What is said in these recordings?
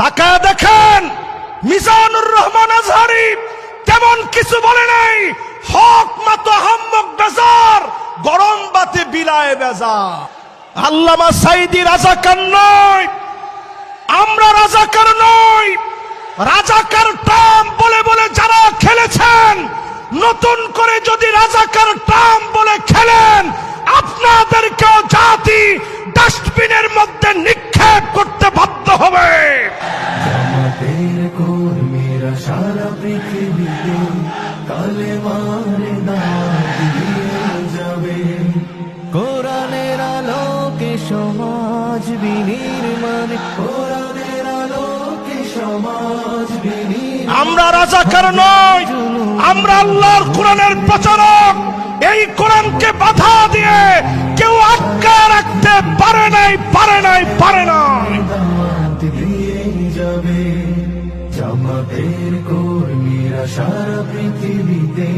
তাকায় দেখেন মিজানুর রহমান আজহারি তেমন কিছু বলে নাই, হক মতো হাম্মক বেজার, গরম বাতে বিলায় বেজার। আল্লামা সাইদি রাজাকার নয়, আমরা রাজাকার নই। রাজাকার টার্ম বলে বলে যারা খেলেছেন, নতুন করে যদি রাজাকার টার্ম বলে খেলেন, আপনাদেরকেও জাতি ডাস্টবিনের মধ্যে নিক্ষেপ করতে বাধ্য হবে। জামাতের কর্মীরা সারা পৃথিবীতে কালেমার দাওয়াত দিয়ে যাবে। কোরআনের আলোকে সমাজ বিনির্মাণ, কোরআনের আলোকে সমাজ বিনির্মাণ। আমরা রাজাকার নই, আমরা আল্লাহর কোরআনের প্রচারক। এই কোরআনকে বাধা দিয়ে কেউ আটকা রাখতে পারে নাই, পারে নাই, পারে নাই। দাওয়াত দিয়ে যাবে। জামাতের কর্মীরা সারা পৃথিবীতে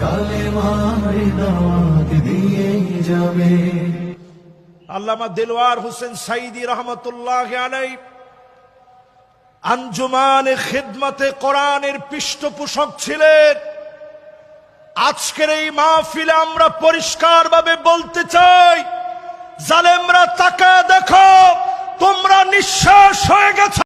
কালেমার দাওয়াত দিয়ে যাবে। আল্লামা দিলওয়ার হোসেন সাইদি রহমতুল্লাহ আলাইহি আঞ্জুমানে খিদমতে কোরআনের পৃষ্ঠপোষক ছিলেন। আজকের এই মাহফিলে আমরা পরিষ্কারভাবে বলতে চাই, জালেমরা তাকায় দেখো, তোমরা নিঃশ্বাস হয়ে গেছো।